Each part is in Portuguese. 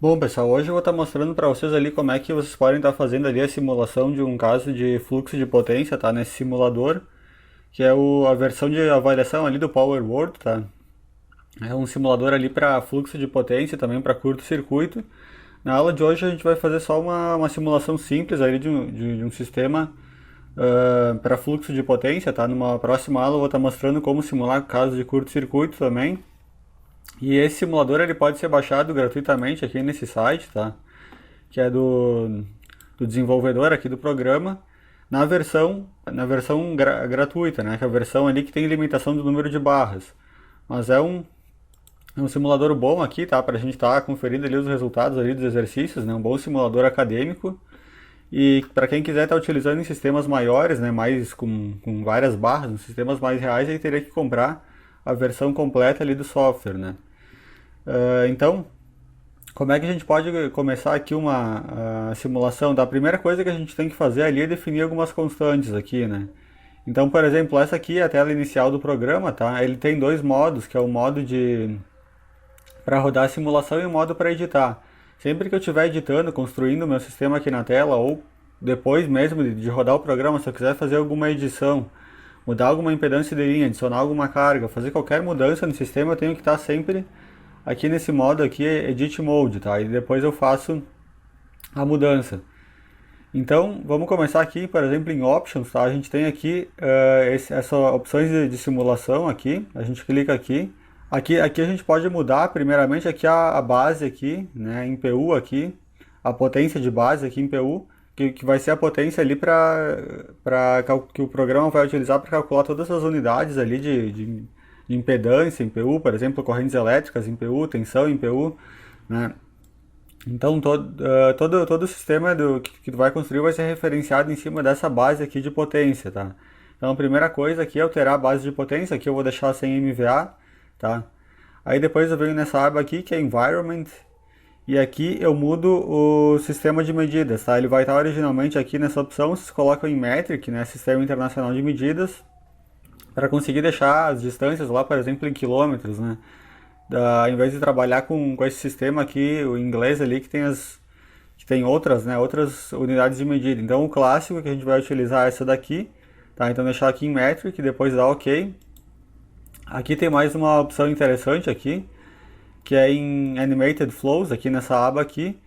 Bom, pessoal, hoje eu vou estar mostrando para vocês ali como é que vocês podem estar fazendo ali a simulação de um caso de fluxo de potência, tá? Nesse simulador, que é a versão de avaliação ali do Power Word, tá? É um simulador ali para fluxo de potência, também para curto-circuito. Na aula de hoje a gente vai fazer só uma simulação simples ali de um sistema para fluxo de potência, tá? Numa próxima aula eu vou estar mostrando como simular casos de curto-circuito também. E esse simulador ele pode ser baixado gratuitamente aqui nesse site, tá? Que é do desenvolvedor aqui do programa, na versão gratuita, né? Que é a versão ali que tem limitação do número de barras. Mas é um simulador bom aqui, tá? Para a gente estar conferindo ali os resultados ali dos exercícios, né? Um bom simulador acadêmico. E para quem quiser estar utilizando em sistemas maiores, né? Mais com várias barras, nos sistemas mais reais, aí teria que comprar a versão completa ali do software, né? Então, como é que a gente pode começar aqui uma simulação? A primeira coisa que a gente tem que fazer ali é definir algumas constantes aqui, né? Então, por exemplo, essa aqui é a tela inicial do programa, tá? Ele tem dois modos, que é o modo de para rodar a simulação e o modo para editar. Sempre que eu estiver editando, construindo o meu sistema aqui na tela, ou depois mesmo de rodar o programa, se eu quiser fazer alguma edição, mudar alguma impedância de linha, adicionar alguma carga, fazer qualquer mudança no sistema, eu tenho que estar sempre aqui nesse modo aqui, Edit Mode, tá? E depois eu faço a mudança. Então, vamos começar aqui, por exemplo, em Options, tá? A gente tem aqui essas opções de simulação aqui, a gente clica aqui. Aqui a gente pode mudar, primeiramente, aqui a base aqui, né, em PU aqui, a potência de base aqui em PU, que vai ser a potência ali que o programa vai utilizar para calcular todas as unidades ali de impedância em PU, por exemplo, correntes elétricas em PU, tensão em PU, né? Então todo o sistema que tu vai construir vai ser referenciado em cima dessa base aqui de potência, tá? Então a primeira coisa aqui é alterar a base de potência, aqui eu vou deixar sem MVA, tá? Aí depois eu venho nessa aba aqui que é Environment, e aqui eu mudo o sistema de medidas, tá? Ele vai estar originalmente aqui nessa opção, vocês colocam em Metric, né? Sistema Internacional de Medidas, para conseguir deixar as distâncias lá, por exemplo, em quilômetros, né? Em vez de trabalhar com esse sistema aqui, o inglês ali, que tem outras, né, outras unidades de medida. Então, o clássico que a gente vai utilizar é essa daqui, tá? Então, deixar aqui em Metric, depois dar OK. Aqui tem mais uma opção interessante aqui, que é em Animated Flows, aqui nessa aba aqui.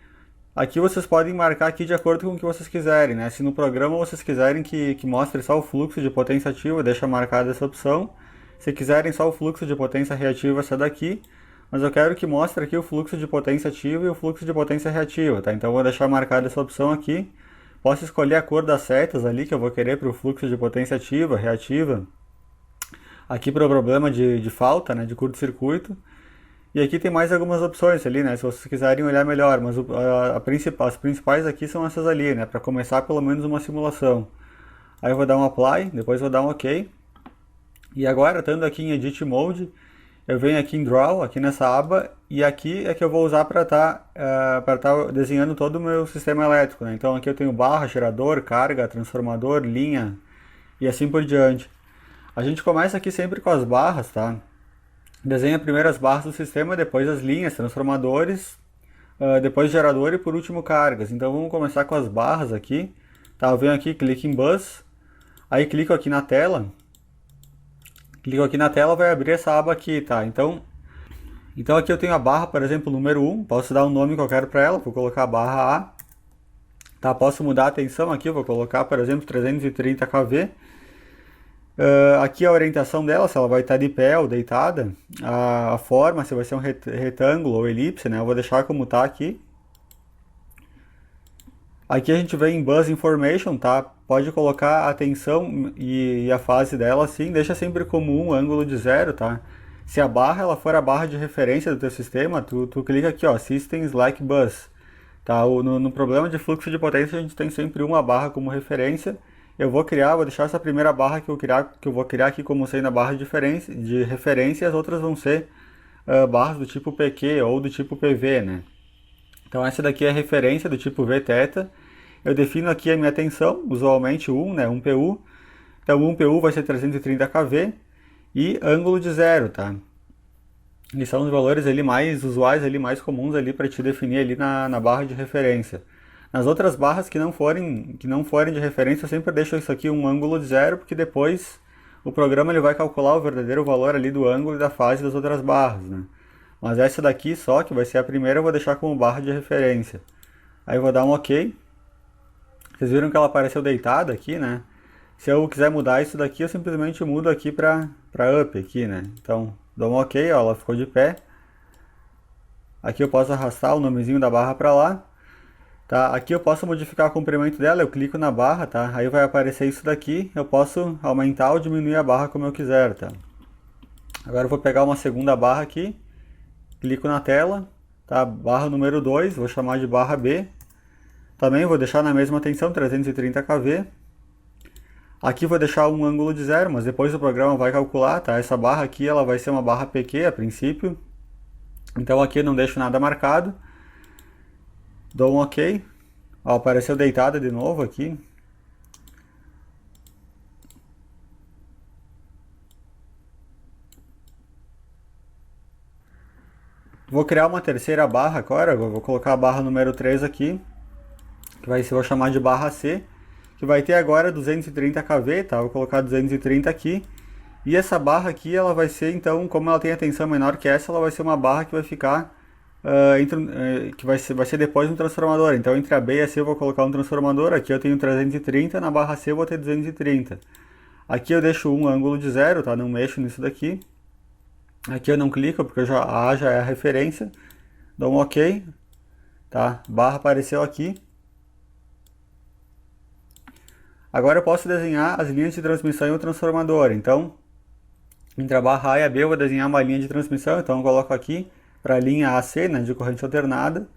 Aqui vocês podem marcar aqui de acordo com o que vocês quiserem, né? Se no programa vocês quiserem que mostre só o fluxo de potência ativa, deixa marcada essa opção. Se quiserem só o fluxo de potência reativa, essa daqui. Mas eu quero que mostre aqui o fluxo de potência ativa e o fluxo de potência reativa, tá? Então eu vou deixar marcada essa opção aqui. Posso escolher a cor das setas ali que eu vou querer para o fluxo de potência ativa, reativa. Aqui para o problema de falta, né, de curto-circuito. E aqui tem mais algumas opções ali, né? Se vocês quiserem olhar melhor, mas as principais aqui são essas ali, né? Para começar pelo menos uma simulação. Aí eu vou dar um Apply, depois vou dar um OK. E agora, estando aqui em Edit Mode, eu venho aqui em Draw, aqui nessa aba, e aqui é que eu vou usar para tá desenhando todo o meu sistema elétrico, né? Então aqui eu tenho barra, gerador, carga, transformador, linha e assim por diante. A gente começa aqui sempre com as barras, tá? Desenha primeiro as barras do sistema, depois as linhas, transformadores, depois gerador e por último cargas. Então vamos começar com as barras aqui. Tá, eu venho aqui, clico em Bus, aí clico aqui na tela. Clico aqui na tela, vai abrir essa aba aqui, tá? Então aqui eu tenho a barra, por exemplo, número 1, posso dar um nome que eu quero para ela, vou colocar barra A. Tá, posso mudar a tensão aqui, vou colocar, por exemplo, 330 kV. Aqui a orientação dela, se ela vai estar de pé ou deitada, a forma, se vai ser um retângulo ou elipse, né? Eu vou deixar como está aqui. Aqui a gente vem em Bus Information, tá? Pode colocar a tensão e a fase dela assim, deixa sempre como ângulo de zero, tá? Se a barra ela for a barra de referência do teu sistema, tu clica aqui, ó, Systems Like Bus. Tá? No problema de fluxo de potência a gente tem sempre uma barra como referência. Vou deixar essa primeira barra que eu vou criar aqui como sendo a barra de referência, e as outras vão ser barras do tipo PQ ou do tipo PV, né? Então essa daqui é a referência do tipo Vθ. Eu defino aqui a minha tensão, usualmente 1, né, 1 PU. Então 1 PU vai ser 330 kV e ângulo de zero, tá? E são os valores ali mais usuais, ali mais comuns ali para te definir ali na barra de referência. Nas outras barras que não forem de referência, eu sempre deixo isso aqui um ângulo de zero, porque depois o programa ele vai calcular o verdadeiro valor ali do ângulo e da fase das outras barras, né? Mas essa daqui só, que vai ser a primeira, eu vou deixar como barra de referência. Aí eu vou dar um OK. Vocês viram que ela apareceu deitada aqui, né? Se eu quiser mudar isso daqui, eu simplesmente mudo aqui para up aqui, né? Então, dou um OK, ó, ela ficou de pé. Aqui eu posso arrastar o nomezinho da barra para lá. Tá? Aqui eu posso modificar o comprimento dela, eu clico na barra, tá? Aí vai aparecer isso daqui, eu posso aumentar ou diminuir a barra como eu quiser, tá? Agora eu vou pegar uma segunda barra aqui, clico na tela, tá? Barra número 2, vou chamar de barra B. Também vou deixar na mesma tensão, 330 kV. Aqui vou deixar um ângulo de zero, mas depois o programa vai calcular, tá? Essa barra aqui ela vai ser uma barra PQ a princípio. Então aqui eu não deixo nada marcado. Dou um OK. Ó, apareceu deitada de novo aqui. Vou criar uma terceira barra agora. Vou colocar a barra número 3 aqui. Que vai ser, vou chamar de barra C. Que vai ter agora 230 kV, tá? Vou colocar 230 aqui. E essa barra aqui, ela vai ser, então, como ela tem a tensão menor que essa, ela vai ser uma barra que vai ficar... que vai ser depois um transformador. Então entre a B e a C eu vou colocar um transformador. Aqui eu tenho 330, na barra C eu vou ter 230. Aqui eu deixo um ângulo de zero, tá? Não mexo nisso daqui. Aqui eu não clico porque A já é a referência. Dou um OK, tá? Barra apareceu aqui. Agora eu posso desenhar as linhas de transmissão e o transformador. Então entre a barra A e a B eu vou desenhar uma linha de transmissão. Então eu coloco aqui para a linha AC, né, de corrente alternada.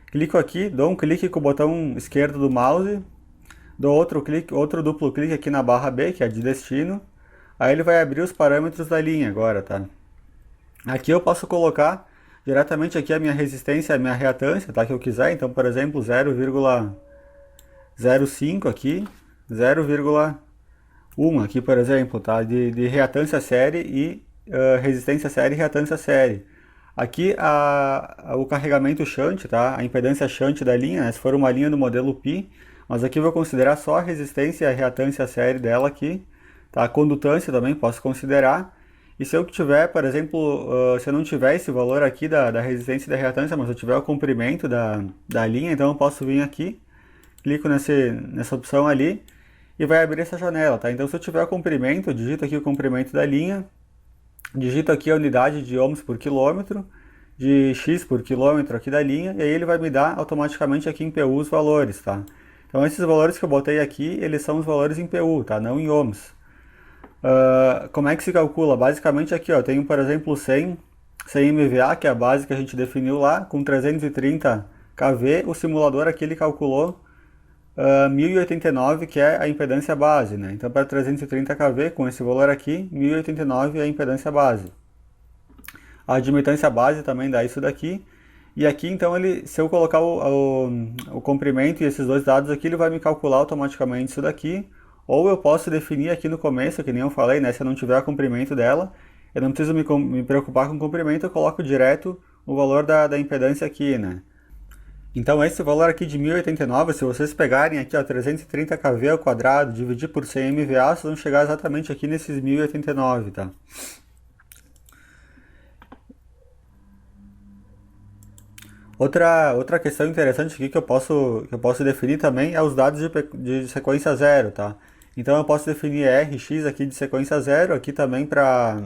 Clico aqui, dou um clique com o botão esquerdo do mouse, dou outro duplo clique aqui na barra B, que é de destino. Aí ele vai abrir os parâmetros da linha agora, tá? Aqui eu posso colocar diretamente aqui a minha resistência, a minha reatância, tá, que eu quiser. Então, por exemplo, 0,05 aqui, 0,1 aqui, por exemplo, tá? De reatância série e resistência série e reatância série. Aqui o carregamento shunt, tá? A impedância shunt da linha, né? Se for uma linha do modelo Pi, mas aqui eu vou considerar só a resistência e a reatância série dela aqui, tá? A condutância também posso considerar. E se eu tiver, por exemplo, se eu não tiver esse valor aqui da resistência e da reatância, mas eu tiver o comprimento da linha, então eu posso vir aqui, clico nessa opção ali e vai abrir essa janela, tá? Então se eu tiver o comprimento, eu digito aqui o comprimento da linha, digito aqui a unidade de ohms por quilômetro, de x por quilômetro aqui da linha, e aí ele vai me dar automaticamente aqui em PU os valores, tá? Então esses valores que eu botei aqui, eles são os valores em PU, tá? Não em ohms. Como é que se calcula? Basicamente aqui, ó, eu tenho, por exemplo, 100 MVA, que é a base que a gente definiu lá, com 330 kV, o simulador aqui ele calculou 1089, que é a impedância base, né? Então para 330 kV, com esse valor aqui, 1089 é a impedância base. A admitância base também dá isso daqui. E aqui, então, se eu colocar o comprimento e esses dois dados aqui, ele vai me calcular automaticamente isso daqui. Ou eu posso definir aqui no começo, que nem eu falei, né? Se eu não tiver o comprimento dela, eu não preciso me preocupar com o comprimento, eu coloco direto o valor da impedância aqui, né? Então esse valor aqui de 1089, se vocês pegarem aqui, ó, 330 kV ao quadrado, dividir por 100 MVA, vocês vão chegar exatamente aqui nesses 1089, tá? Outra questão interessante aqui que eu posso definir também é os dados de sequência zero, tá? Então eu posso definir Rx aqui de sequência zero, aqui também para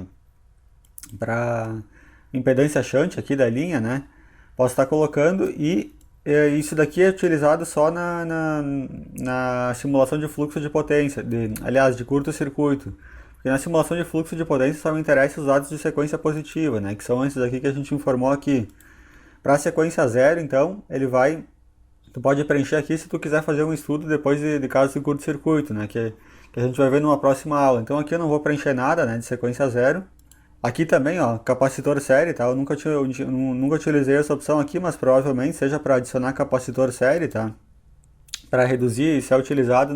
impedância shunt aqui da linha, né? Posso estar colocando e isso daqui é utilizado só na simulação de fluxo de potência, aliás, de curto-circuito. Porque na simulação de fluxo de potência só me interessam os dados de sequência positiva, né? Que são esses aqui que a gente informou aqui. Para a sequência zero, então, tu pode preencher aqui se tu quiser fazer um estudo depois de casos de curto-circuito, né? Que a gente vai ver numa próxima aula. Então aqui eu não vou preencher nada, né, de sequência zero. Aqui também, ó, capacitor série, tá? Eu nunca utilizei essa opção aqui, mas provavelmente seja para adicionar capacitor série, tá? Para reduzir, isso é utilizado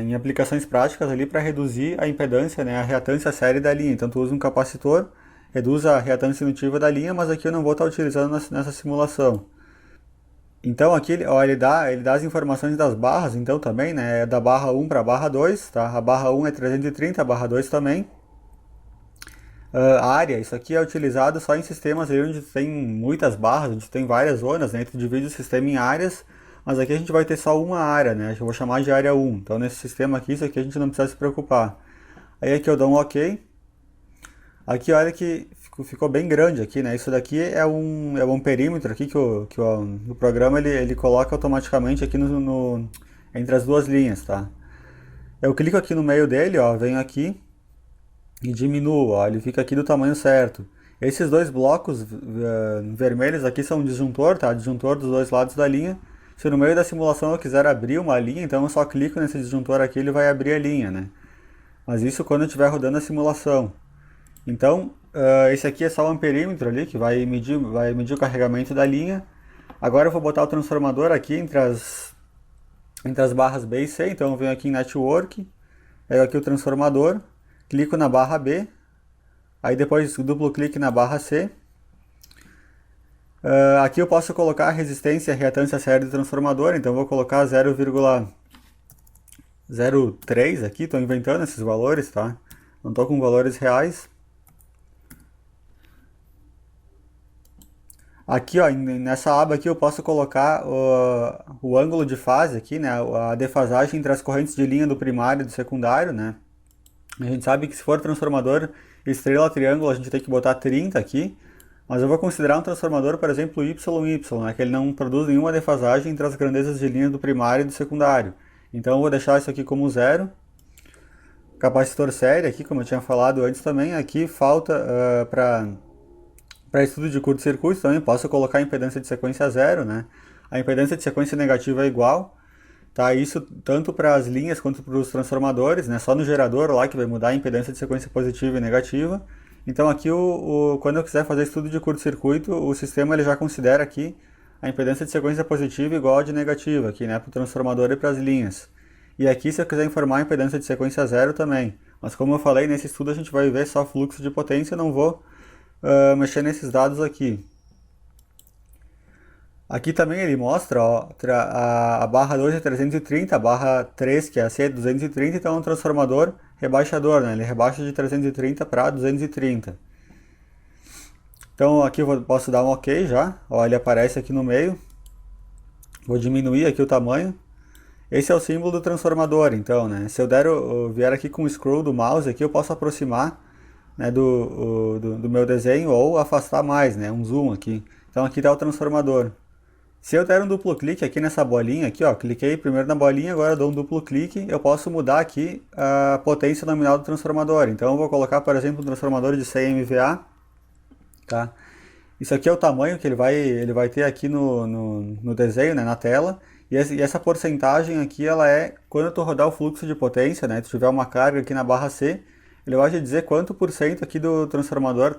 em aplicações práticas ali para reduzir a impedância, né, a reatância série da linha. Então tu usa um capacitor reduz a reatância indutiva da linha, mas aqui eu não vou estar utilizando nessa simulação. Então aqui ó, ele dá as informações das barras, então também, né, da barra 1 para a barra 2, tá? A barra 1 é 330, a barra 2 também. Área, isso aqui é utilizado só em sistemas onde tem muitas barras, onde tem várias zonas, né? Tu divide o sistema em áreas, mas aqui a gente vai ter só uma área, né? Eu vou chamar de área 1. Então nesse sistema aqui, isso aqui a gente não precisa se preocupar. Aí aqui eu dou um OK. Aqui olha que ficou bem grande aqui, né? Isso daqui é um perímetro aqui o programa ele coloca automaticamente aqui entre as duas linhas, tá? Eu clico aqui no meio dele, ó, venho aqui e diminuo, ó, ele fica aqui do tamanho certo. Esses dois blocos vermelhos aqui são disjuntor, tá? Disjuntor dos dois lados da linha. Se no meio da simulação eu quiser abrir uma linha, então eu só clico nesse disjuntor aqui, ele vai abrir a linha, né? Mas isso quando eu estiver rodando a simulação. Então, esse aqui é só um perímetro ali, que vai medir o carregamento da linha. Agora eu vou botar o transformador aqui entre as barras B e C, então eu venho aqui em Network, pego aqui o transformador, clico na barra B, aí depois duplo clique na barra C. Aqui eu posso colocar a resistência e a reatância série do transformador, então eu vou colocar 0,03 aqui, estou inventando esses valores, tá? Não estou com valores reais. Aqui, ó, nessa aba aqui eu posso colocar o ângulo de fase aqui, né, a defasagem entre as correntes de linha do primário e do secundário, né. A gente sabe que se for transformador estrela triângulo a gente tem que botar 30 aqui, mas eu vou considerar um transformador, por exemplo, YY, né, que ele não produz nenhuma defasagem entre as grandezas de linha do primário e do secundário. Então eu vou deixar isso aqui como 0. Capacitor série aqui, como eu tinha falado antes também, aqui falta para estudo de curto-circuito também posso colocar a impedância de sequência 0, né? A impedância de sequência negativa é igual, tá? Isso tanto para as linhas quanto para os transformadores, né? Só no gerador lá que vai mudar a impedância de sequência positiva e negativa. Então aqui quando eu quiser fazer estudo de curto-circuito, o sistema ele já considera aqui a impedância de sequência positiva igual a de negativa aqui, né? Para o transformador e para as linhas. E aqui se eu quiser informar a impedância de sequência 0 também. Mas como eu falei, nesse estudo a gente vai ver só fluxo de potência, eu não vou mexer nesses dados aqui. Aqui também ele mostra, ó, a barra 2 é 330, a barra 3, que é a C, é 230, então é um transformador rebaixador, né? Ele rebaixa de 330 para 230. Então aqui eu posso dar um OK já, ó, ele aparece aqui no meio. Vou diminuir aqui o tamanho. Esse é o símbolo do transformador, então, né? Se eu vier aqui com o scroll do mouse aqui, eu posso aproximar, né, do meu desenho ou afastar mais, né, um zoom aqui. Então aqui está o transformador. Se eu der um duplo clique aqui nessa bolinha aqui, ó, cliquei primeiro na bolinha, agora dou um duplo clique, eu posso mudar aqui a potência nominal do transformador. Então eu vou colocar, por exemplo, um transformador de 100 MVA, tá? Isso aqui é o tamanho que ele vai ter aqui no desenho, né, na tela. E essa porcentagem aqui, ela é quando tu rodar o fluxo de potência, né, tu tiver uma carga aqui na barra C, ele vai te dizer quanto por cento aqui do transformador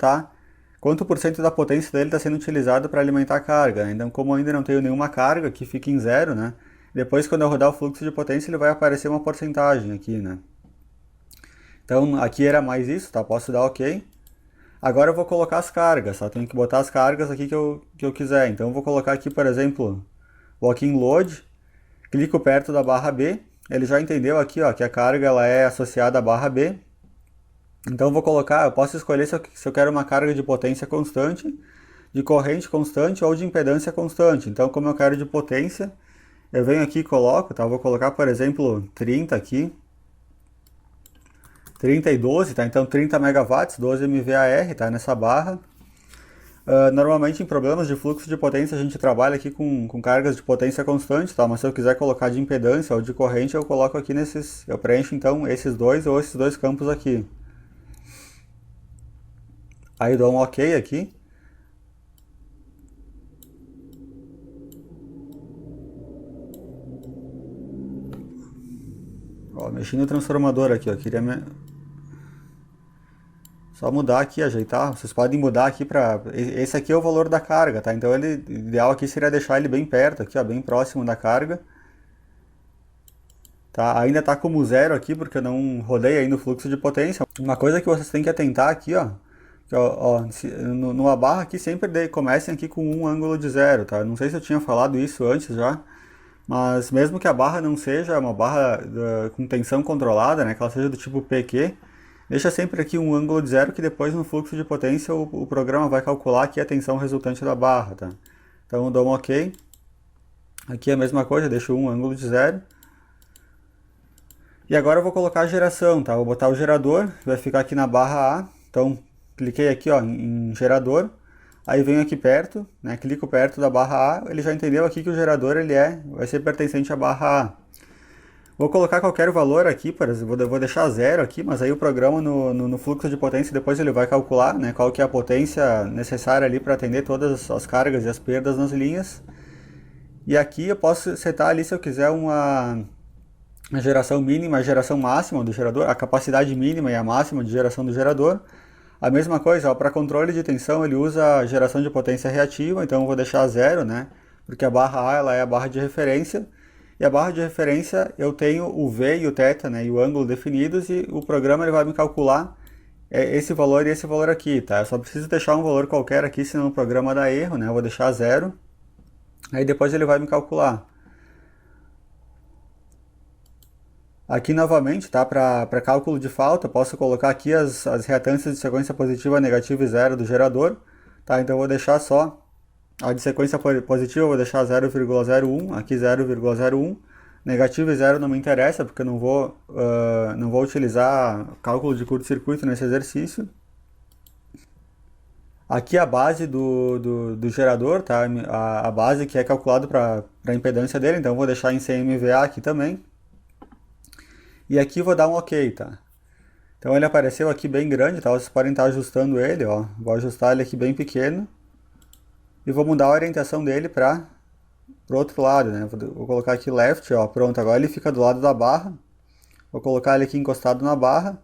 quanto por cento da potência dele está sendo utilizado para alimentar a carga, né? Então, como eu ainda não tenho nenhuma carga, que fica em 0, né? Depois, quando eu rodar o fluxo de potência, ele vai aparecer uma porcentagem aqui, né? Então, aqui era mais isso, tá? Posso dar OK. Agora eu vou colocar as cargas, tá? Tenho que botar as cargas aqui que eu quiser. Então, eu vou colocar aqui, por exemplo, Walk-in Load, clico perto da barra B, ele já entendeu aqui, ó, que a carga ela é associada à barra B. Então eu posso escolher se eu quero uma carga de potência constante, de corrente constante ou de impedância constante. Então, como eu quero de potência, eu venho aqui e coloco, tá? Eu vou colocar, por exemplo, 30 aqui, 30 e 12, tá? Então 30 megawatts, 12 MVAR, tá? Nessa barra. Normalmente em problemas de fluxo de potência a gente trabalha aqui com cargas de potência constante, tá? Mas se eu quiser colocar de impedância ou de corrente, eu coloco aqui eu preencho então esses dois campos aqui. Aí dou um OK aqui. Ó, mexi no transformador aqui, ó. Só mudar aqui, ajeitar. Vocês podem mudar aqui para... Esse aqui é o valor da carga, tá? Então o ideal aqui seria deixar ele bem perto aqui, ó, bem próximo da carga. Tá? Ainda tá como 0 aqui, porque eu não rodei ainda o fluxo de potência. Uma coisa que vocês têm que atentar aqui, ó, Numa barra aqui sempre comecem aqui com um ângulo de zero, tá? Não sei se eu tinha falado isso antes já, mas mesmo que a barra não seja uma barra com tensão controlada, né, que ela seja do tipo PQ, deixa sempre aqui um ângulo de zero que depois no fluxo de potência o programa vai calcular aqui a tensão resultante da barra, tá? Então eu dou um OK. Aqui é a mesma coisa, deixo um ângulo de zero. E agora eu vou colocar a geração, tá? Vou botar o gerador, vai ficar aqui na barra A. Então cliquei aqui, ó, em gerador. Aí venho aqui perto, né? Clico perto da barra A, ele já entendeu aqui que o gerador vai ser pertencente à barra A. Vou colocar qualquer valor aqui, por exemplo, vou deixar zero aqui, mas aí o programa no fluxo de potência depois ele vai calcular, né, qual que é a potência necessária ali para atender todas as cargas e as perdas nas linhas. E aqui eu posso setar ali, se eu quiser, a geração mínima e a geração máxima do gerador, a capacidade mínima e a máxima de geração do gerador. A mesma coisa, para controle de tensão ele usa a geração de potência reativa, então eu vou deixar zero, né? Porque a barra A ela é a barra de referência, e a barra de referência eu tenho o V e o θ, né? E o ângulo definidos, e o programa ele vai me calcular esse valor e esse valor aqui, tá? Eu só preciso deixar um valor qualquer aqui, senão o programa dá erro, né? Eu vou deixar zero, aí depois ele vai me calcular. Aqui novamente, tá? Para cálculo de falta, posso colocar aqui as reatâncias de sequência positiva, negativa e zero do gerador. Tá? Então eu vou deixar só a de sequência positiva, eu vou deixar 0,01, aqui 0,01. Negativa e zero não me interessa, porque eu não vou utilizar cálculo de curto-circuito nesse exercício. Aqui a base do gerador, tá? A base que é calculada para a impedância dele, então eu vou deixar em CMVA aqui também. E aqui vou dar um OK, tá? Então ele apareceu aqui bem grande, tá? Vocês podem estar ajustando ele, ó. Vou ajustar ele aqui bem pequeno. E vou mudar a orientação dele para o outro lado, né? Vou colocar aqui left, ó. Pronto, agora ele fica do lado da barra. Vou colocar ele aqui encostado na barra.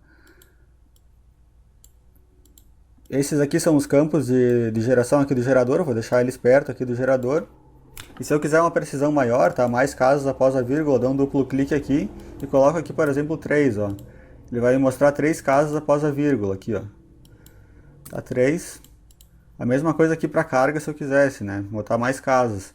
Esses aqui são os campos de geração aqui do gerador. Vou deixar eles perto aqui do gerador. E se eu quiser uma precisão maior, tá? Mais casos após a vírgula, dou um duplo clique aqui e coloco aqui, por exemplo, 3, ó. Ele vai me mostrar 3 casos após a vírgula aqui, ó. Tá 3. A mesma coisa aqui para carga se eu quisesse, né? Botar mais casos.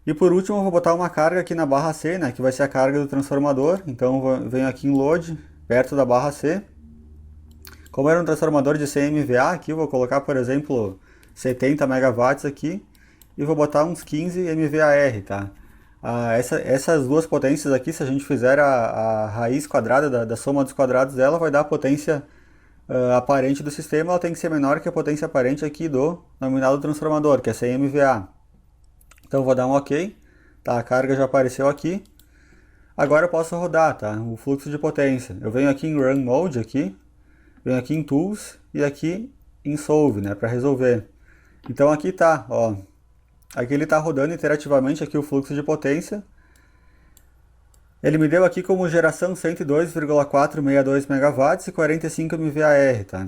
E por último eu vou botar uma carga aqui na barra C, né? Que vai ser a carga do transformador. Então eu venho aqui em load, perto da barra C. Como era um transformador de CMVA, aqui eu vou colocar, por exemplo, 70 MW aqui. E vou botar uns 15 MVAR, tá? Essas duas potências aqui, se a gente fizer a raiz quadrada da soma dos quadrados dela, vai dar a potência aparente do sistema. Ela tem que ser menor que a potência aparente aqui do nominal do transformador, que é 100 MVA. Então vou dar um OK, tá? A carga já apareceu aqui. Agora eu posso rodar, tá? O fluxo de potência. Eu venho aqui em Run Mode, aqui, venho aqui em Tools e aqui em Solve, né? Para resolver. Então aqui tá, ó. Aqui ele está rodando iterativamente aqui o fluxo de potência. Ele me deu aqui como geração 102,462 MW e 45 MVAR, tá?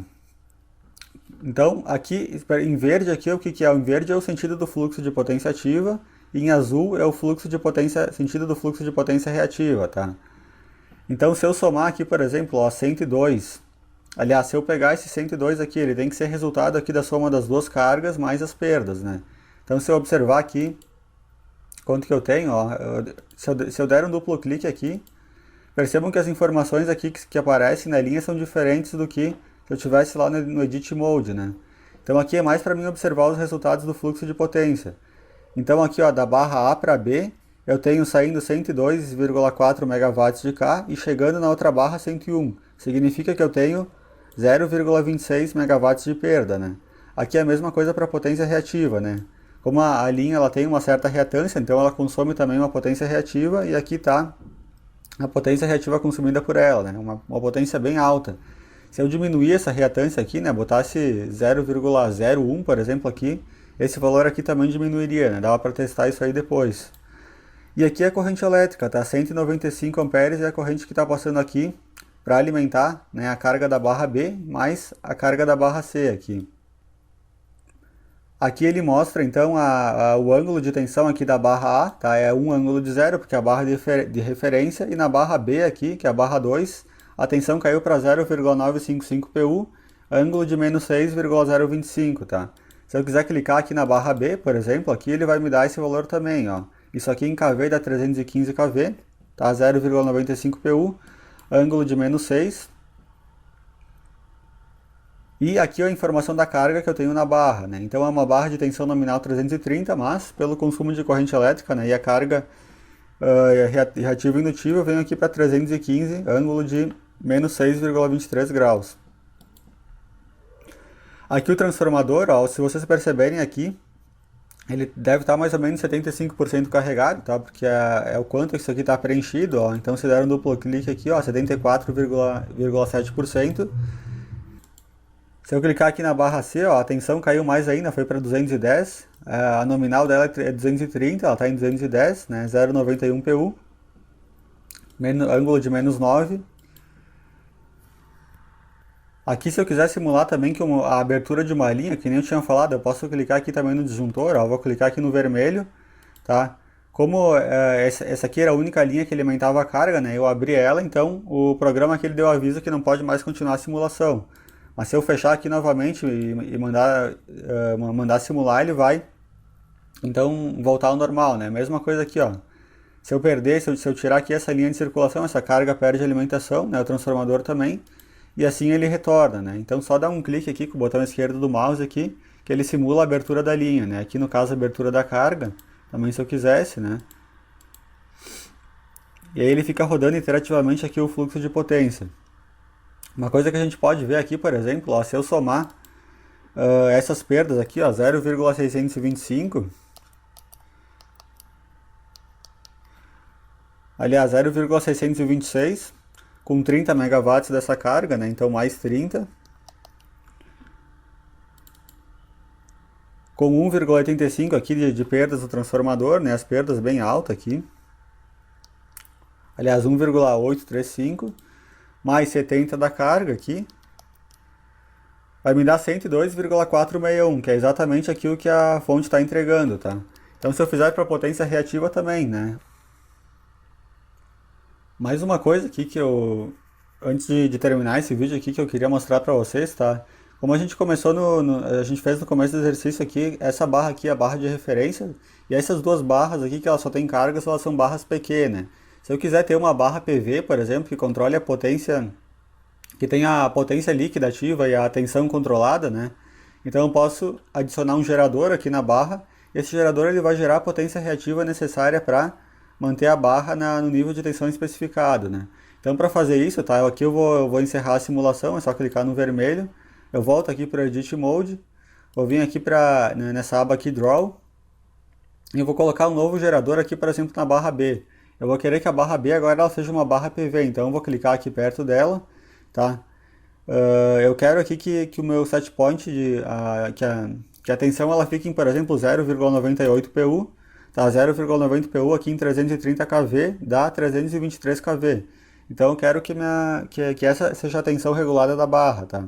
Então, aqui, em verde aqui, o que é? Em verde é o sentido do fluxo de potência ativa, e em azul é o fluxo de potência, sentido do fluxo de potência reativa, tá? Então, se eu somar aqui, por exemplo, ó, 102, aliás, se eu pegar esse 102 aqui, ele tem que ser resultado aqui da soma das duas cargas mais as perdas, né? Então, se eu observar aqui quanto que eu tenho, ó, se eu der um duplo clique aqui, percebam que as informações aqui que aparecem na linha são diferentes do que se eu tivesse lá no Edit Mode, né? Então, aqui é mais para mim observar os resultados do fluxo de potência. Então, aqui, ó, da barra A para B, eu tenho saindo 102,4 MW de cá e chegando na outra barra 101. Significa que eu tenho 0,26 MW de perda, né? Aqui é a mesma coisa para a potência reativa, né? Como a linha ela tem uma certa reatância, então ela consome também uma potência reativa, e aqui está a potência reativa consumida por ela, né? Uma potência bem alta. Se eu diminuir essa reatância aqui, né, botasse 0,01, por exemplo, aqui, esse valor aqui também diminuiria, né? Dava para testar isso aí depois. E aqui é a corrente elétrica, tá? 195 amperes é a corrente que está passando aqui para alimentar, né, a carga da barra B mais a carga da barra C aqui. Aqui ele mostra então o ângulo de tensão aqui da barra A, tá? É um ângulo de zero, porque é a barra de referência, e na barra B aqui, que é a barra 2, a tensão caiu para 0,955 PU, ângulo de menos 6,025, tá? Se eu quiser clicar aqui na barra B, por exemplo, aqui ele vai me dar esse valor também, ó. Isso aqui em kV dá 315 kV, tá? 0,95 PU, ângulo de menos 6. E aqui a informação da carga que eu tenho na barra, né? Então é uma barra de tensão nominal 330, mas pelo consumo de corrente elétrica, né, e a carga reativa indutiva, eu venho aqui para 315, ângulo de menos 6,23 graus. Aqui o transformador, ó, se vocês perceberem aqui, ele deve estar mais ou menos 75% carregado, tá? Porque é o quanto isso aqui está preenchido, ó. Então se der um duplo clique aqui, ó, 74,7%. Se eu clicar aqui na barra C, ó, a tensão caiu mais ainda, foi para 210. A nominal dela é 230, ela está em 210, né? 0,91 PU. Ângulo de menos 9. Aqui, se eu quiser simular também que a abertura de uma linha, que nem eu tinha falado, eu posso clicar aqui também no disjuntor, ó, vou clicar aqui no vermelho, tá? Como essa aqui era a única linha que alimentava a carga, né? Eu abri ela, então o programa aqui ele deu aviso que não pode mais continuar a simulação. Mas se eu fechar aqui novamente e mandar simular, ele vai então voltar ao normal, né? Mesma coisa aqui, ó. Se eu perder, se eu tirar aqui essa linha de circulação, essa carga perde alimentação, né? O transformador também. E assim ele retorna, né? Então só dá um clique aqui com o botão esquerdo do mouse aqui, que ele simula a abertura da linha, né? Aqui no caso a abertura da carga, também se eu quisesse, né? E aí ele fica rodando interativamente aqui o fluxo de potência. Uma coisa que a gente pode ver aqui, por exemplo, ó, se eu somar essas perdas aqui, ó, 0,625, aliás, 0,626, com 30 megawatts dessa carga, né? Então mais 30, com 1,85 aqui de perdas do transformador, né? As perdas bem altas aqui, aliás, 1,835, mais 70 da carga aqui, vai me dar 102,461, que é exatamente aquilo que a fonte está entregando, tá? Então se eu fizer para potência reativa também, né? Mais uma coisa aqui que eu, antes de terminar esse vídeo aqui, que eu queria mostrar para vocês, tá? Como a gente começou a gente fez no começo do exercício aqui, essa barra aqui é a barra de referência, e essas duas barras aqui que elas só tem cargas, elas são barras PQ, né? Se eu quiser ter uma barra PV, por exemplo, que controle a potência, que tenha a potência líquida ativa e a tensão controlada, né? Então eu posso adicionar um gerador aqui na barra, e esse gerador ele vai gerar a potência reativa necessária para manter a barra no nível de tensão especificado, né? Então para fazer isso, tá? Aqui eu vou encerrar a simulação, é só clicar no vermelho, eu volto aqui para o Edit Mode, vou vir aqui nessa aba aqui Draw, e eu vou colocar um novo gerador aqui, por exemplo, na barra B. Eu vou querer que a barra B agora ela seja uma barra PV, então eu vou clicar aqui perto dela, tá? Eu quero aqui que o meu set point, que a tensão ela fique em, por exemplo, 0,98 PU, tá? 0,90 PU aqui em 330 kV dá 323 kV. Então eu quero que essa seja a tensão regulada da barra, tá?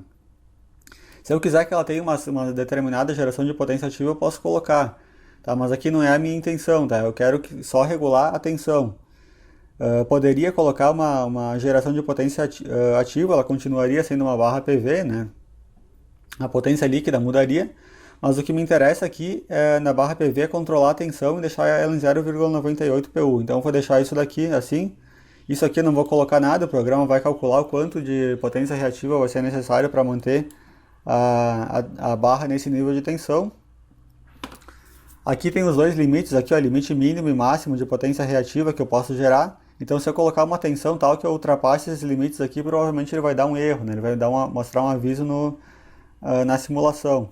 Se eu quiser que ela tenha uma determinada geração de potência ativa, eu posso colocar, tá? Mas aqui não é a minha intenção, tá? Eu quero só regular a tensão. Poderia colocar uma geração de potência ativa, ela continuaria sendo uma barra PV, né? A potência líquida mudaria, mas o que me interessa aqui na barra PV é controlar a tensão e deixar ela em 0,98 PU. Então eu vou deixar isso daqui assim. Isso aqui eu não vou colocar nada, o programa vai calcular o quanto de potência reativa vai ser necessário para manter a barra nesse nível de tensão. Aqui tem os dois limites, aqui, ó, limite mínimo e máximo de potência reativa que eu posso gerar. Então se eu colocar uma tensão tal que eu ultrapasse esses limites aqui, provavelmente ele vai dar um erro, né? Ele vai mostrar um aviso na simulação.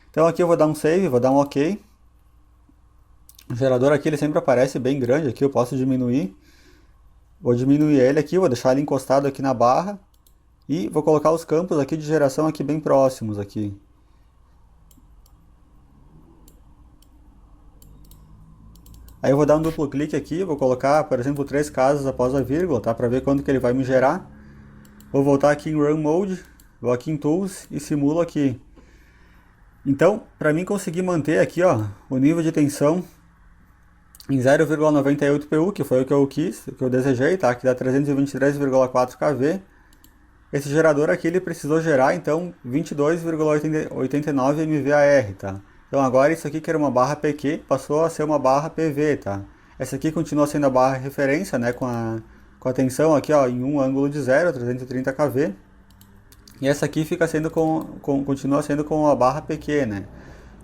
Então aqui eu vou dar um save, vou dar um OK. O gerador aqui ele sempre aparece bem grande, aqui eu posso diminuir. Vou diminuir ele aqui, vou deixar ele encostado aqui na barra. E vou colocar os campos aqui de geração aqui bem próximos aqui. Aí eu vou dar um duplo clique aqui, vou colocar, por exemplo, 3 casas após a vírgula, tá? Para ver quando que ele vai me gerar. Vou voltar aqui em Run Mode, vou aqui em Tools e simulo aqui. Então, para mim conseguir manter aqui, ó, o nível de tensão em 0,98 PU, que foi o que eu quis, que eu desejei, tá? Que dá 323,4 kV. Esse gerador aqui ele precisou gerar então 22,89 MVAR, tá? Então agora isso aqui que era uma barra PQ passou a ser uma barra PV, tá? Essa aqui continua sendo a barra referência, né, com a tensão aqui, ó, em um ângulo de 0, 330 kV. E essa aqui fica sendo continua sendo com a barra PQ, né?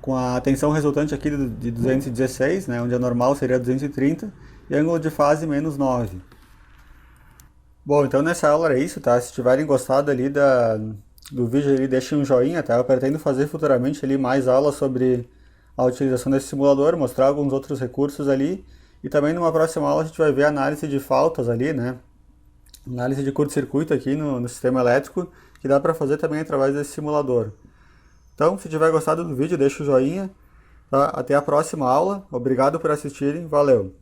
Com a tensão resultante aqui de 216, né, onde a normal seria 230, e ângulo de fase menos 9. Bom, então nessa aula era isso, tá? Se tiverem gostado ali do vídeo ali, deixem um joinha, tá? Eu pretendo fazer futuramente ali mais aulas sobre a utilização desse simulador, mostrar alguns outros recursos ali, e também numa próxima aula a gente vai ver a análise de faltas ali, né? Análise de curto-circuito aqui no sistema elétrico, que dá para fazer também através desse simulador. Então, se tiver gostado do vídeo, deixa o joinha, tá? Até a próxima aula, obrigado por assistirem, valeu!